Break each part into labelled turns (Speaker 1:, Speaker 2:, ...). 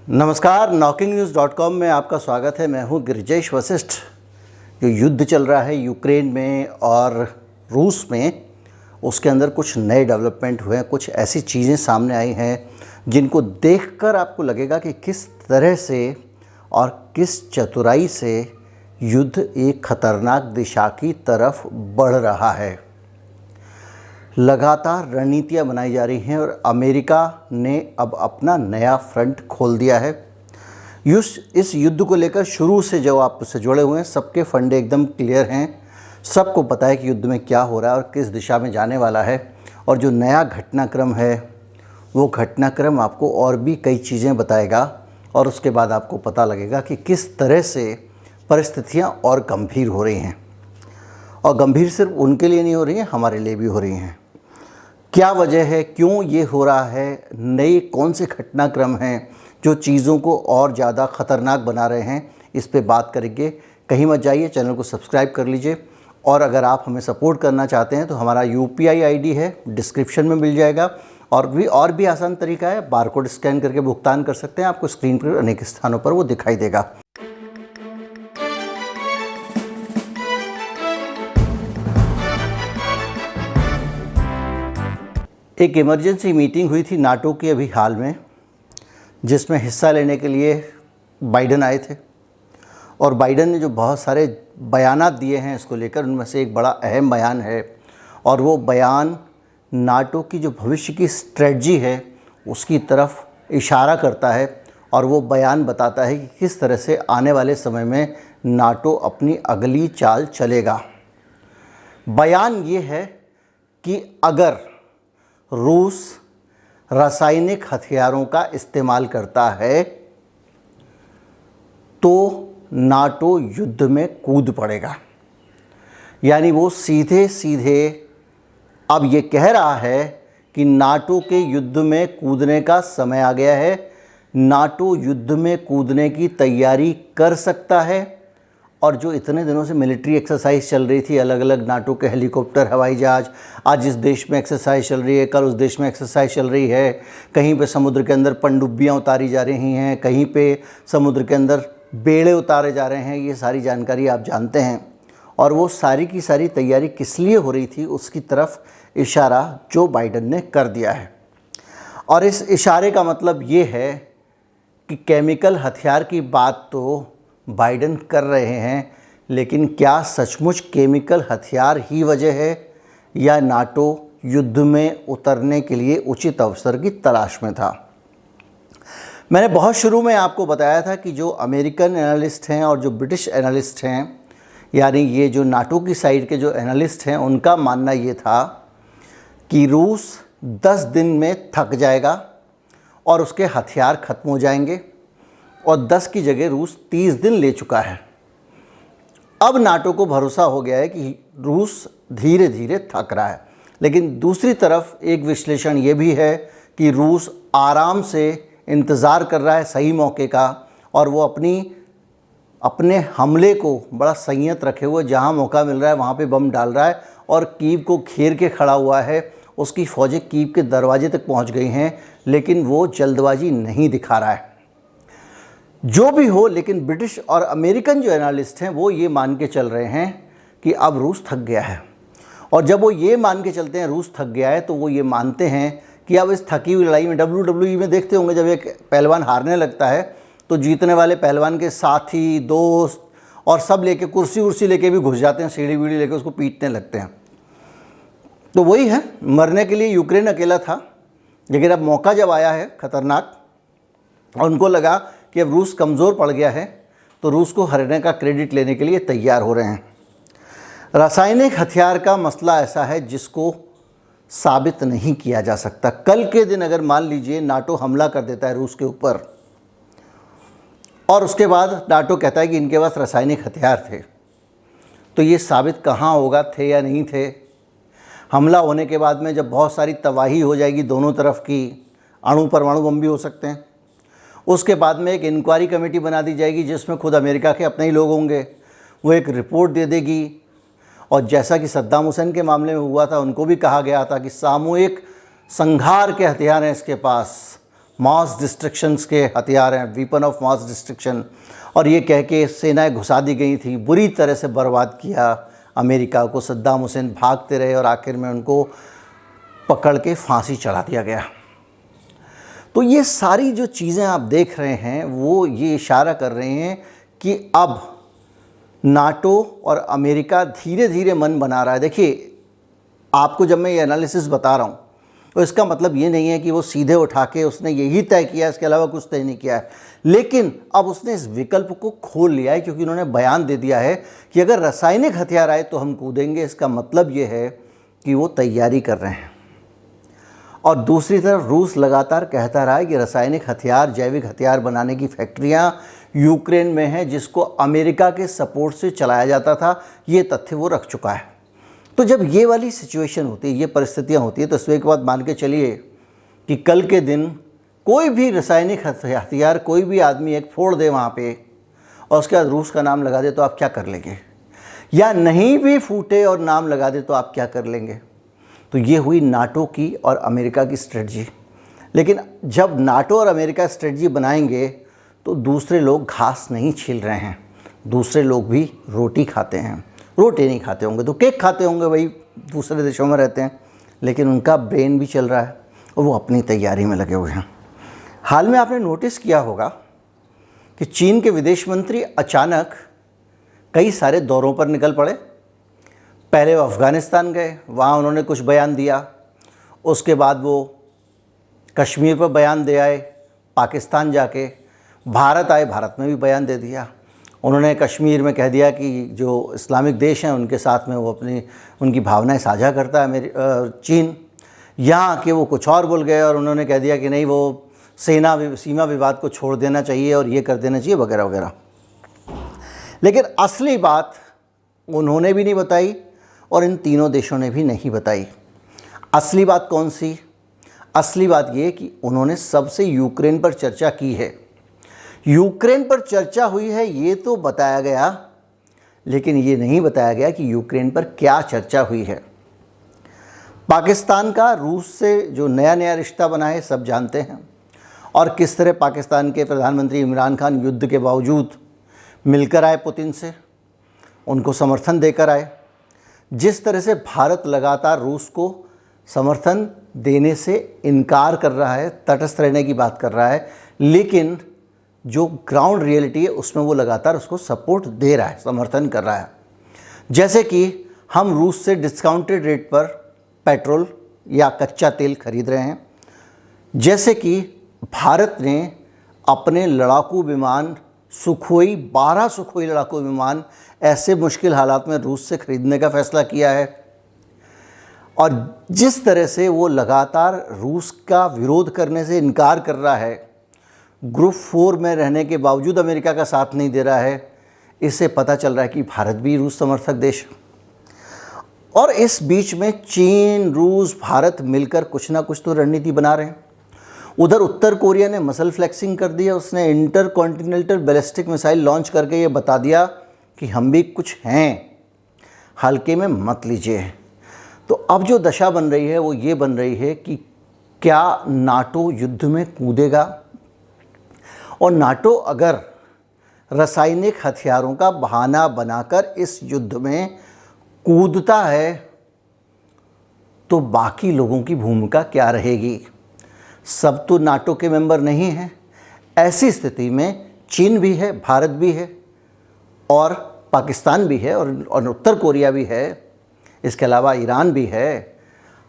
Speaker 1: नमस्कार, knocking-news.com में आपका स्वागत है। मैं हूं गिरिजेश वशिष्ठ। जो युद्ध चल रहा है यूक्रेन में और रूस में, उसके अंदर कुछ नए डेवलपमेंट हुए हैं, कुछ ऐसी चीज़ें सामने आई हैं जिनको देखकर आपको लगेगा कि किस तरह से और किस चतुराई से युद्ध एक खतरनाक दिशा की तरफ बढ़ रहा है। लगातार रणनीतियाँ बनाई जा रही हैं और अमेरिका ने अब अपना नया फ्रंट खोल दिया है। इस युद्ध को लेकर शुरू से जो आप उससे जुड़े हुए हैं, सबके फंडे एकदम क्लियर हैं। सबको पता है कि युद्ध में क्या हो रहा है और किस दिशा में जाने वाला है। और जो नया घटनाक्रम है वो घटनाक्रम आपको और भी कई चीज़ें बताएगा और उसके बाद आपको पता लगेगा कि किस तरह से परिस्थितियाँ और गंभीर हो रही हैं। और गंभीर सिर्फ उनके लिए नहीं हो रही हैं, हमारे लिए भी हो रही हैं। क्या वजह है, क्यों ये हो रहा है, नए कौन से घटनाक्रम हैं जो चीज़ों को और ज़्यादा ख़तरनाक बना रहे हैं, इस पे बात करेंगे। कहीं मत जाइए, चैनल को सब्सक्राइब कर लीजिए। और अगर आप हमें सपोर्ट करना चाहते हैं तो हमारा UPI ID है, डिस्क्रिप्शन में मिल जाएगा। और भी आसान तरीका है, बारकोड स्कैन करके भुगतान कर सकते हैं। आपको स्क्रीन पर अनेक स्थानों पर वो दिखाई देगा। एक इमरजेंसी मीटिंग हुई थी नाटो की अभी हाल में, जिसमें हिस्सा लेने के लिए बाइडन आए थे। और बाइडन ने जो बहुत सारे बयानात दिए हैं इसको लेकर, उनमें से एक बड़ा अहम बयान है और वो बयान नाटो की जो भविष्य की स्ट्रेटजी है उसकी तरफ इशारा करता है। और वो बयान बताता है कि किस तरह से आने वाले समय में नाटो अपनी अगली चाल चलेगा। बयान ये है कि अगर रूस रासायनिक हथियारों का इस्तेमाल करता है तो नाटो युद्ध में कूद पड़ेगा। यानी वो सीधे सीधे अब ये कह रहा है कि नाटो के युद्ध में कूदने का समय आ गया है। नाटो युद्ध में कूदने की तैयारी कर सकता है। और जो इतने दिनों से मिलिट्री एक्सरसाइज चल रही थी, अलग अलग नाटो के हेलीकॉप्टर, हवाई जहाज़, आज इस देश में एक्सरसाइज चल रही है, कल उस देश में एक्सरसाइज चल रही है। कहीं पे समुद्र के अंदर पनडुब्बियाँ उतारी जा रही हैं, कहीं पे समुद्र के अंदर बेड़े उतारे जा रहे हैं। ये सारी जानकारी आप जानते हैं। और वो सारी की सारी तैयारी किस लिए हो रही थी उसकी तरफ इशारा जो बाइडन ने कर दिया है। और इस इशारे का मतलब ये है कि केमिकल हथियार की बात तो बाइडन कर रहे हैं, लेकिन क्या सचमुच केमिकल हथियार ही वजह है या नाटो युद्ध में उतरने के लिए उचित अवसर की तलाश में था। मैंने बहुत शुरू में आपको बताया था कि जो अमेरिकन एनालिस्ट हैं और जो ब्रिटिश एनालिस्ट हैं, यानी ये जो नाटो की साइड के जो एनालिस्ट हैं, उनका मानना ये था कि रूस 10 दिन में थक जाएगा और उसके हथियार ख़त्म हो जाएंगे। और 10 की जगह रूस 30 दिन ले चुका है। अब नाटो को भरोसा हो गया है कि रूस धीरे धीरे थक रहा है। लेकिन दूसरी तरफ एक विश्लेषण ये भी है कि रूस आराम से इंतज़ार कर रहा है सही मौके का, और वो अपने हमले को बड़ा संयत रखे हुए, जहाँ मौका मिल रहा है वहाँ पे बम डाल रहा है और कीव को घेर के खड़ा हुआ है। उसकी फ़ौजें कीव के दरवाजे तक पहुँच गई हैं, लेकिन वो जल्दबाजी नहीं दिखा रहा है। जो भी हो, लेकिन ब्रिटिश और अमेरिकन जो एनालिस्ट हैं वो ये मान के चल रहे हैं कि अब रूस थक गया है। और जब वो ये मान के चलते हैं रूस थक गया है, तो वो ये मानते हैं कि अब इस थकी हुई लड़ाई में, WWE में देखते होंगे, जब एक पहलवान हारने लगता है तो जीतने वाले पहलवान के साथी, दोस्त और सब लेके कुर्सी लेके भी घुस जाते हैं, सीढ़ी वीढ़ी लेके उसको पीटने लगते हैं। तो वही है, मरने के लिए यूक्रेन अकेला था, लेकिन अब मौका जब आया है खतरनाक और उनको लगा कि अब रूस कमज़ोर पड़ गया है, तो रूस को हराने का क्रेडिट लेने के लिए तैयार हो रहे हैं। रासायनिक हथियार का मसला ऐसा है जिसको साबित नहीं किया जा सकता। कल के दिन अगर मान लीजिए नाटो हमला कर देता है रूस के ऊपर और उसके बाद नाटो कहता है कि इनके पास रासायनिक हथियार थे, तो ये साबित कहाँ होगा थे या नहीं थे। हमला होने के बाद में जब बहुत सारी तबाही हो जाएगी दोनों तरफ की, अणु परमाणु बम भी हो सकते हैं, उसके बाद में एक इंक्वायरी कमेटी बना दी जाएगी जिसमें खुद अमेरिका के अपने ही लोग होंगे। वो एक रिपोर्ट दे देगी। और जैसा कि सद्दाम हुसैन के मामले में हुआ था, उनको भी कहा गया था कि सामूहिक संहार के हथियार हैं इसके पास, मास डिस्ट्रक्शंस के हथियार हैं, वीपन ऑफ मास डिस्ट्रक्शन, और ये कह के सेनाएं घुसा दी गई थी, बुरी तरह से बर्बाद किया अमेरिका को। सद्दाम हुसैन भागते रहे और आखिर में उनको पकड़ के फांसी चढ़ा दिया गया। तो ये सारी जो चीज़ें आप देख रहे हैं वो ये इशारा कर रहे हैं कि अब नाटो और अमेरिका धीरे धीरे मन बना रहा है। देखिए, आपको जब मैं ये एनालिसिस बता रहा हूँ तो इसका मतलब ये नहीं है कि वो सीधे उठा के उसने यही तय किया, इसके अलावा कुछ तय नहीं किया है, लेकिन अब उसने इस विकल्प को खोल लिया है, क्योंकि उन्होंने बयान दे दिया है कि अगर रासायनिक हथियार आए तो हम कूदेंगे। इसका मतलब ये है कि वो तैयारी कर रहे हैं। और दूसरी तरफ रूस लगातार कहता रहा है कि रासायनिक हथियार, जैविक हथियार बनाने की फैक्ट्रियां यूक्रेन में हैं, जिसको अमेरिका के सपोर्ट से चलाया जाता था। ये तथ्य वो रख चुका है। तो जब ये वाली सिचुएशन होती है, ये परिस्थितियां होती है, तो इसमें एक बात मान के चलिए कि कल के दिन कोई भी रासायनिक हथियार कोई भी आदमी एक फोड़ दे वहाँ पे और उसके बाद रूस का नाम लगा दे, तो आप क्या कर लेंगे? या नहीं भी फूटे और नाम लगा दे तो आप क्या कर लेंगे? तो ये हुई नाटो की और अमेरिका की स्ट्रेटजी। लेकिन जब नाटो और अमेरिका स्ट्रेटजी बनाएंगे तो दूसरे लोग घास नहीं छील रहे हैं, दूसरे लोग भी रोटी खाते हैं। रोटी नहीं खाते होंगे तो केक खाते होंगे, वही दूसरे देशों में रहते हैं, लेकिन उनका ब्रेन भी चल रहा है और वो अपनी तैयारी में लगे हुए हैं। हाल में आपने नोटिस किया होगा कि चीन के विदेश मंत्री अचानक कई सारे दौरों पर निकल पड़े। पहले वो अफ़गानिस्तान गए, वहाँ उन्होंने कुछ बयान दिया। उसके बाद वो कश्मीर पर बयान दे आए, पाकिस्तान जाके भारत आए, भारत में भी बयान दे दिया। उन्होंने कश्मीर में कह दिया कि जो इस्लामिक देश हैं उनके साथ में वो उनकी भावनाएं साझा करता है चीन। यहाँ आके वो कुछ और बोल गए और उन्होंने कह दिया कि नहीं, वो सीमा विवाद को छोड़ देना चाहिए और ये कर देना चाहिए वगैरह वगैरह। लेकिन असली बात उन्होंने भी नहीं बताई और इन तीनों देशों ने भी नहीं बताई। असली बात कौन सी? असली बात ये कि उन्होंने सबसे यूक्रेन पर चर्चा की है। यूक्रेन पर चर्चा हुई है ये तो बताया गया, लेकिन ये नहीं बताया गया कि यूक्रेन पर क्या चर्चा हुई है। पाकिस्तान का रूस से जो नया नया रिश्ता बना है सब जानते हैं, और किस तरह पाकिस्तान के प्रधानमंत्री इमरान खान युद्ध के बावजूद मिलकर आए पुतिन से, उनको समर्थन देकर आए। जिस तरह से भारत लगातार रूस को समर्थन देने से इनकार कर रहा है, तटस्थ रहने की बात कर रहा है, लेकिन जो ग्राउंड रियलिटी है उसमें वो लगातार उसको सपोर्ट दे रहा है, समर्थन कर रहा है। जैसे कि हम रूस से डिस्काउंटेड रेट पर पेट्रोल या कच्चा तेल खरीद रहे हैं, जैसे कि भारत ने अपने लड़ाकू विमान सुखोई 12 सुखोई लड़ाकू विमान ऐसे मुश्किल हालात में रूस से खरीदने का फैसला किया है। और जिस तरह से वो लगातार रूस का विरोध करने से इनकार कर रहा है, ग्रुप 4 में रहने के बावजूद अमेरिका का साथ नहीं दे रहा है, इससे पता चल रहा है कि भारत भी रूस समर्थक देश। और इस बीच में चीन, रूस, भारत मिलकर कुछ ना कुछ तो रणनीति बना रहे हैं। उधर उत्तर कोरिया ने मसल फ्लेक्सिंग कर दिया, उसने इंटरकॉन्टिनेंटल बैलिस्टिक मिसाइल लॉन्च करके ये बता दिया कि हम भी कुछ हैं, हल्के में मत लीजिए। तो अब जो दशा बन रही है वो ये बन रही है कि क्या नाटो युद्ध में कूदेगा, और नाटो अगर रासायनिक हथियारों का बहाना बनाकर इस युद्ध में कूदता है तो बाकी लोगों की भूमिका क्या रहेगी? सब तो नाटो के मेंबर नहीं हैं। ऐसी स्थिति में चीन भी है, भारत भी है, और पाकिस्तान भी है, और उत्तर कोरिया भी है, इसके अलावा ईरान भी है,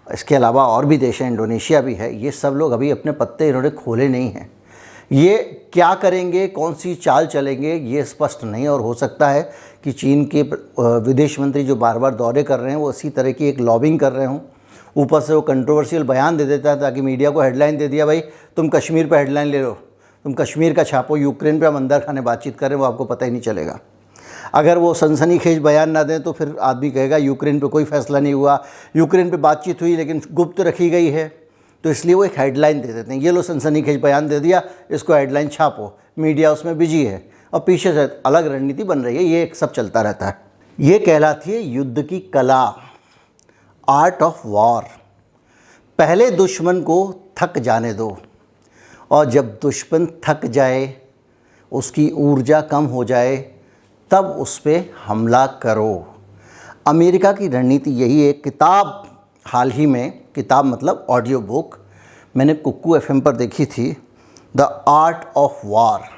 Speaker 1: इसके अलावा और भी देश हैं, इंडोनेशिया भी है। ये सब लोग अभी अपने पत्ते इन्होंने खोले नहीं हैं। ये क्या करेंगे, कौन सी चाल चलेंगे, ये स्पष्ट नहीं। और हो सकता है कि चीन के विदेश मंत्री जो बार बार दौरे कर रहे हैं वो इसी तरह की एक लॉबिंग कर रहे हों। ऊपर से वो कंट्रोवर्शियल बयान दे देता है ताकि मीडिया को हेडलाइन दे दिया, भाई तुम कश्मीर पर हेडलाइन ले लो, तुम कश्मीर का छापो, यूक्रेन पे हम अंदर खाने बातचीत करें, वो आपको पता ही नहीं चलेगा। अगर वो सनसनीखेज बयान ना दें तो फिर आदमी कहेगा यूक्रेन पे कोई फैसला नहीं हुआ, यूक्रेन पे बातचीत हुई लेकिन गुप्त रखी गई है, तो इसलिए वो एक हेडलाइन दे देते हैं, ये लो सनसनीखेज बयान दे दिया, इसको हेडलाइन छापो, मीडिया उसमें बिजी है, और पीछे से अलग रणनीति बन रही है। ये एक सब चलता रहता है। ये कहलाती है युद्ध की कला, आर्ट ऑफ वॉर। पहले दुश्मन को थक जाने दो और जब दुश्मन थक जाए, उसकी ऊर्जा कम हो जाए, तब उस पर हमला करो। अमेरिका की रणनीति यही है। किताब हाल ही में, किताब मतलब ऑडियो बुक, मैंने कुक्कू एफएम पर देखी थी, द आर्ट ऑफ वार,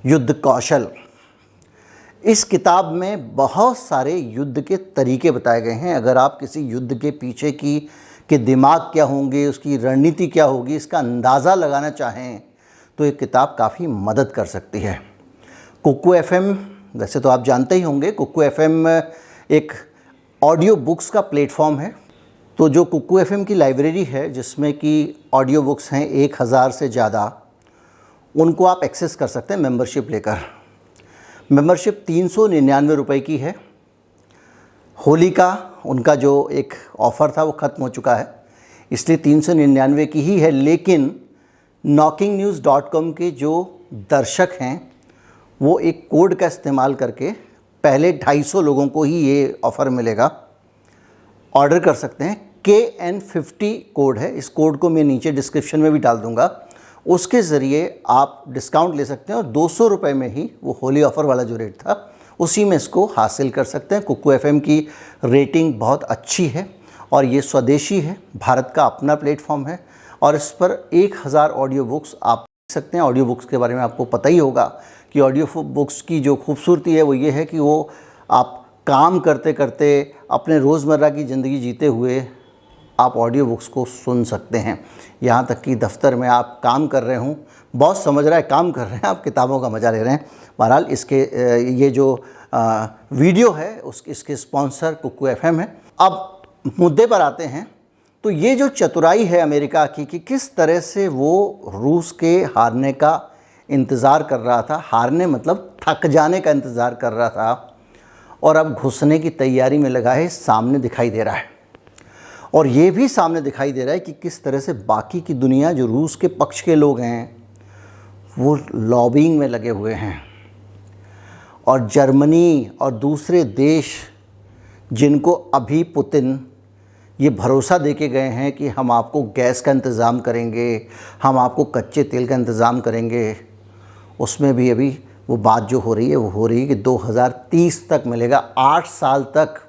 Speaker 1: युद्ध कौशल। इस किताब में बहुत सारे युद्ध के तरीके बताए गए हैं। अगर आप किसी युद्ध के पीछे के दिमाग क्या होंगे, उसकी रणनीति क्या होगी, इसका अंदाज़ा लगाना चाहें तो ये किताब काफ़ी मदद कर सकती है। कुक्कू एफएम, वैसे तो आप जानते ही होंगे, कुक्कू एफएम एक ऑडियो बुक्स का प्लेटफॉर्म है। तो जो कुक्कू एफएम की लाइब्रेरी है, जिसमें कि ऑडियो बुक्स हैं 1000 से ज़्यादा, उनको आप एक्सेस कर सकते हैं मेंबरशिप लेकर। मेंबरशिप 399 रुपये की है। होली का उनका जो एक ऑफ़र था वो ख़त्म हो चुका है, इसलिए 399 की ही है। लेकिन knocking-news.com के जो दर्शक हैं वो एक कोड का इस्तेमाल करके पहले 250 लोगों को ही ये ऑफ़र मिलेगा। ऑर्डर कर सकते हैं। KN50 कोड है, इस कोड को मैं नीचे डिस्क्रिप्शन में भी डाल दूँगा। उसके ज़रिए आप डिस्काउंट ले सकते हैं और 200 रुपये में ही वो होली ऑफ़र वाला जो रेट था उसी में इसको हासिल कर सकते हैं। कुक्कू एफएम की रेटिंग बहुत अच्छी है और ये स्वदेशी है, भारत का अपना प्लेटफॉर्म है और इस पर 1000 ऑडियो बुक्स आप देख सकते हैं। ऑडियो बुक्स के बारे में आपको पता ही होगा कि ऑडियो बुक्स की जो खूबसूरती है वो ये है कि वो आप काम करते करते, अपने रोज़मर्रा की ज़िंदगी जीते हुए आप ऑडियो बुक्स को सुन सकते हैं। यहाँ तक कि दफ्तर में आप काम कर रहे हों, बॉस समझ रहा है काम कर रहे हैं, आप किताबों का मज़ा ले रहे हैं। बहरहाल इसके ये जो वीडियो है इसके स्पॉन्सर कुक्कू एफएम है। अब मुद्दे पर आते हैं। तो ये जो चतुराई है अमेरिका की कि किस तरह से वो रूस के हारने का इंतज़ार कर रहा था, हारने मतलब थक जाने का इंतज़ार कर रहा था, और अब घुसने की तैयारी में लगा है, सामने दिखाई दे रहा है। और ये भी सामने दिखाई दे रहा है कि किस तरह से बाकी की दुनिया, जो रूस के पक्ष के लोग हैं, वो लॉबिंग में लगे हुए हैं। और जर्मनी और दूसरे देश जिनको अभी पुतिन ये भरोसा देके गए हैं कि हम आपको गैस का इंतज़ाम करेंगे, हम आपको कच्चे तेल का इंतज़ाम करेंगे, उसमें भी अभी वो बात जो हो रही है वो हो रही है कि 2030 तक मिलेगा। 8 साल तक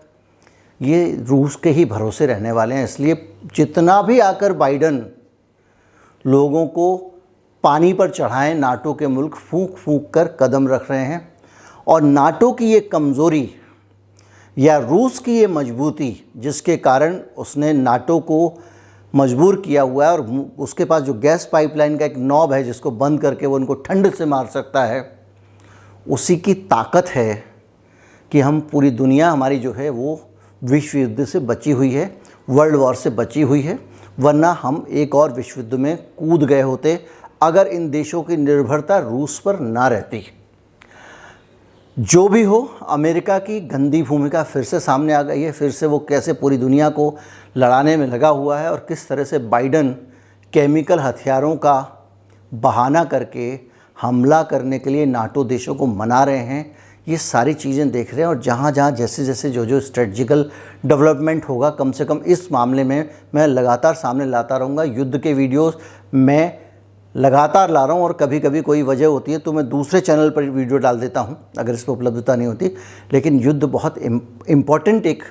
Speaker 1: ये रूस के ही भरोसे रहने वाले हैं। इसलिए जितना भी आकर बाइडन लोगों को पानी पर चढ़ाएं, नाटो के मुल्क फूंक फूंक कर कदम रख रहे हैं। और नाटो की ये कमज़ोरी या रूस की ये मजबूती, जिसके कारण उसने नाटो को मजबूर किया हुआ है और उसके पास जो गैस पाइपलाइन का एक नॉब है जिसको बंद करके वो उनको ठंड से मार सकता है, उसी की ताकत है कि हम पूरी दुनिया हमारी जो है वो विश्व युद्ध से बची हुई है, वर्ल्ड वॉर से बची हुई है। वरना हम एक और विश्व युद्ध में कूद गए होते अगर इन देशों की निर्भरता रूस पर ना रहती। जो भी हो, अमेरिका की गंदी भूमिका फिर से सामने आ गई है। फिर से वो कैसे पूरी दुनिया को लड़ाने में लगा हुआ है और किस तरह से बाइडन केमिकल हथियारों का बहाना करके हमला करने के लिए नाटो देशों को मना रहे हैं। ये सारी चीज़ें देख रहे हैं और जहाँ जहाँ जैसे जैसे जो स्ट्रेटजिकल डेवलपमेंट होगा, कम से कम इस मामले में मैं लगातार सामने लाता रहूँगा। युद्ध के वीडियोस मैं लगातार ला रहा हूँ और कभी कभी कोई वजह होती है तो मैं दूसरे चैनल पर वीडियो डाल देता हूँ अगर इस पर उपलब्धता नहीं होती। लेकिन युद्ध बहुत इम्पॉर्टेंट एक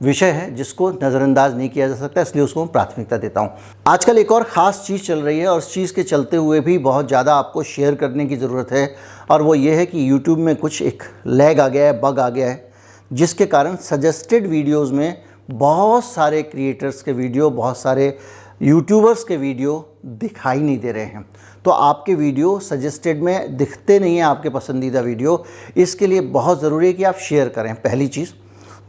Speaker 1: विषय है जिसको नज़रअंदाज नहीं किया जा सकता, इसलिए उसको मैं प्राथमिकता देता हूँ। आजकल एक और ख़ास चीज़ चल रही है और उस चीज़ के चलते हुए भी बहुत ज़्यादा आपको शेयर करने की ज़रूरत है, और वो ये है कि यूट्यूब में कुछ एक लैग आ गया है, बग आ गया है, जिसके कारण सजेस्टेड वीडियोज़ में बहुत सारे क्रिएटर्स के वीडियो, बहुत सारे यूट्यूबर्स के वीडियो दिखाई नहीं दे रहे हैं। तो आपके वीडियो सजेस्टेड में दिखते नहीं हैं, आपके पसंदीदा वीडियो। इसके लिए बहुत ज़रूरी है कि आप शेयर करें, पहली चीज़।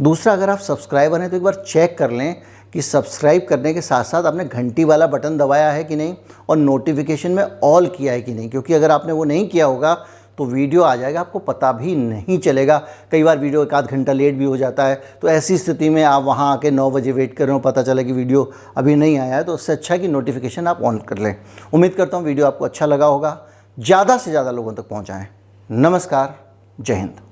Speaker 1: दूसरा, अगर आप सब्सक्राइबर हैं तो एक बार चेक कर लें कि सब्सक्राइब करने के साथ साथ आपने घंटी वाला बटन दबाया है कि नहीं और नोटिफिकेशन में ऑल किया है कि नहीं, क्योंकि अगर आपने वो नहीं किया होगा तो वीडियो आ जाएगा, आपको पता भी नहीं चलेगा। कई बार वीडियो एक आध घंटा लेट भी हो जाता है, तो ऐसी स्थिति में आप वहाँ आके 9 बजे वेट कर रहे हो, पता चला कि वीडियो अभी नहीं आया है, तो उससे अच्छा कि नोटिफिकेशन आप ऑन कर लें। उम्मीद करता हूँ वीडियो आपको अच्छा लगा होगा, ज़्यादा से ज़्यादा लोगों तक पहुँचाएँ। नमस्कार, जय हिंद।